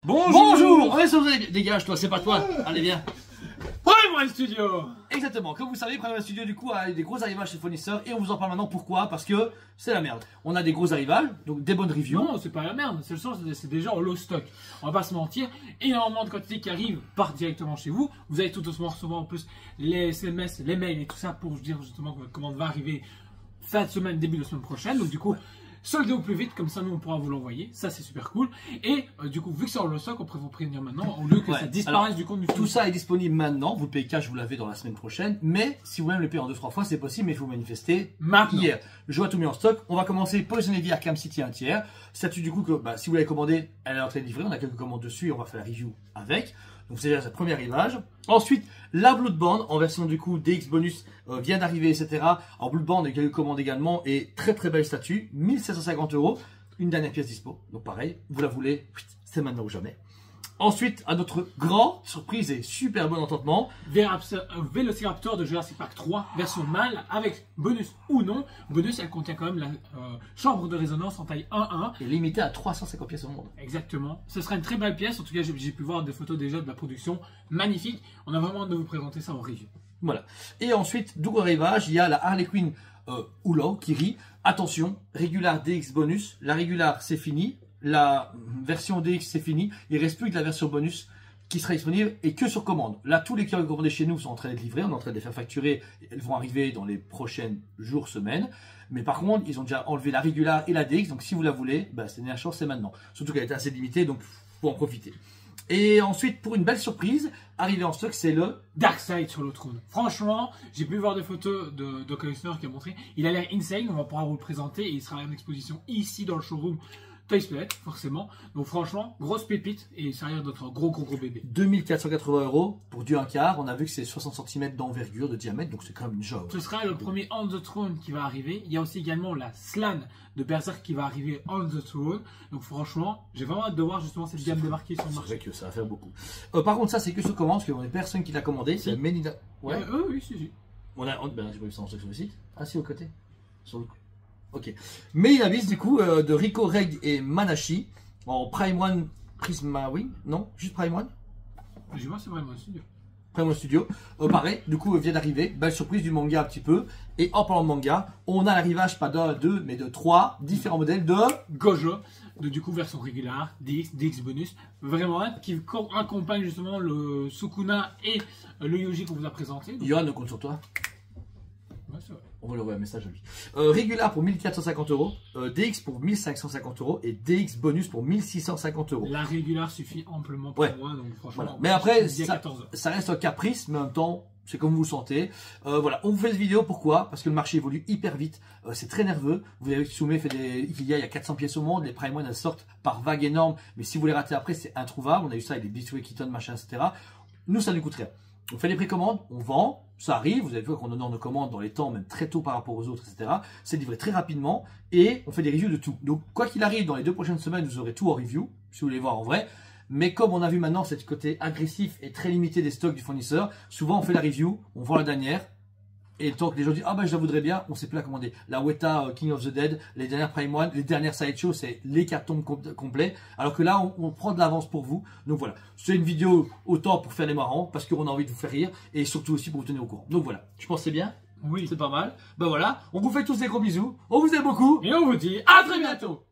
Bonjour. Ouais, dégage toi, c'est pas toi. Allez viens. Prime Studio. Exactement, comme vous savez, Prime Studio du coup a eu des gros arrivages chez fournisseurs et on vous en parle maintenant. Pourquoi? Parce que c'est la merde. On a des gros arrivages, donc des bonnes reviews. Non, c'est pas la merde, c'est le sens, c'est déjà en low stock. On va pas se mentir, énormément de quantités qui arrivent partent directement chez vous. Vous allez tout doucement recevoir en plus les SMS, les mails et tout ça pour vous dire justement que votre commande va arriver fin de semaine, début de semaine prochaine. Donc du coup, soldez au plus vite, comme ça nous on pourra vous l'envoyer. Ça c'est super cool. Et du coup, vu que c'est en low stock, on pourrait vous prévenir maintenant au lieu que ça disparaisse du compte du Tout ça est disponible maintenant. Vous le payez cash, vous l'avez dans la semaine prochaine. Mais si vous voulez le payer en 2-3 fois, c'est possible, mais il faut manifester maintenant. Hier. Je vois tout mis en stock. On va commencer positionner via Arkham City un tiers. Statut du coup que si vous l'avez commandé, elle est en train de livrer. On a quelques commandes dessus et on va faire la review avec. Donc c'est déjà sa première arrivage. Ensuite, la Bloodborne en version du coup DX bonus vient d'arriver, etc. En Bloodborne, il y a quelques commandes également et très très belle statue. 1750 €. Une dernière pièce dispo. Donc pareil, vous la voulez, c'est maintenant ou jamais. Ensuite, à notre grande surprise et super bon entendement, Velociraptor de Jurassic Park 3, version mâle, avec bonus ou non. Bonus, elle contient quand même la chambre de résonance en taille 1-1. est limité à 350 pièces au monde. Exactement. Ce sera une très belle pièce. En tout cas, j'ai pu voir des photos déjà de la production. Magnifique. On a vraiment hâte de vous présenter ça en review. Voilà. Et ensuite, double arrivage, il y a la Harley Quinn Oolong qui rit. Attention, Regular DX bonus. La Regular, c'est fini. La version DX c'est fini, il ne reste plus que la version bonus qui sera disponible et que sur commande. Là, tous les qui ont commandé chez nous sont en train d'être livrés, on est en train de les faire facturer, elles vont arriver dans les prochains jours, semaines. Mais par contre, ils ont déjà enlevé la Regular et la DX, donc si vous la voulez, c'est une chance, c'est maintenant. Surtout qu'elle était assez limitée, donc faut en profiter. Et ensuite, pour une belle surprise, arrivé en stock, c'est le Darkseid sur le trône. Franchement, j'ai pu voir des photos de collectionneur qui a montré. Il a l'air insane, on va pouvoir vous le présenter et il sera en exposition ici dans le showroom Toys Planet, forcément. Donc franchement, grosse pépite et ça a l'air d'être un gros bébé. 2480 € pour du 1/4. On a vu que c'est 60 cm d'envergure, de diamètre, donc c'est quand même une job. Ce sera le premier On the Throne qui va arriver. Il y a aussi également la Slan de Berserk qui va arriver On the Throne. Donc franchement, j'ai vraiment hâte de voir justement cette gamme débarquer sur le marché. C'est vrai que ça va faire beaucoup. Par contre, ça c'est que sur commande, parce qu'on est personne qui l'a commandé. C'est Melina. Ouais. Oui, si. On a. J'ai pas vu ça en stock sur le site. Ah si, au côté. Sur le coup. Ok. Melina Beast du coup de Rico Reg et Manashi en Prime One Prisma, oui? Non? Juste Prime One? J'ai voir, c'est Prime One Studio. Prime One Studio. Pareil, du coup, vient d'arriver. Belle surprise du manga un petit peu. Et en parlant de manga, on a l'arrivage pas d'un, deux, mais de 3 différents modèles de Gojo. Du coup, version régulière, DX bonus. Vraiment, qui accompagne justement le Sukuna et le Yoji qu'on vous a présenté. Yohan, on compte sur toi. Ouais, c'est vrai. On va lui envoyer un message à lui. Régular pour 1450 €, DX pour 1550 € et DX bonus pour 1650 €. La régular suffit amplement pour moi, donc franchement. Voilà. Mais après, ça reste un caprice, mais en même temps, c'est comme vous le sentez. Voilà, on vous fait cette vidéo, pourquoi? Parce que le marché évolue hyper vite, c'est très nerveux. Vous avez vu que Soumé fait il y a 400 pièces au monde, les Prime One elles sortent par vagues énormes, mais si vous les ratez après, c'est introuvable. On a eu ça avec des Beastway Keaton, machin, etc. Nous, ça ne nous coûte rien. On fait les précommandes, on vend, ça arrive, vous avez vu qu'on honore nos commandes dans les temps, même très tôt par rapport aux autres, etc. C'est livré très rapidement et on fait des reviews de tout. Donc, quoi qu'il arrive, dans les 2 prochaines semaines, vous aurez tout en review, si vous voulez voir en vrai. Mais comme on a vu maintenant cette côté agressif et très limité des stocks du fournisseur, souvent on fait la review, on vend la dernière. Et le temps que les gens disent, je la voudrais bien, on ne sait plus la commander. La Weta King of the Dead, les dernières Prime One, les dernières Sideshow, c'est les cartons complets. Alors que là, on prend de l'avance pour vous. Donc voilà, c'est une vidéo autant pour faire les marrants, parce qu'on a envie de vous faire rire, et surtout aussi pour vous tenir au courant. Donc voilà, je pense que c'est bien. Oui. C'est pas mal. Voilà, on vous fait tous des gros bisous, on vous aime beaucoup, et on vous dit à très bientôt.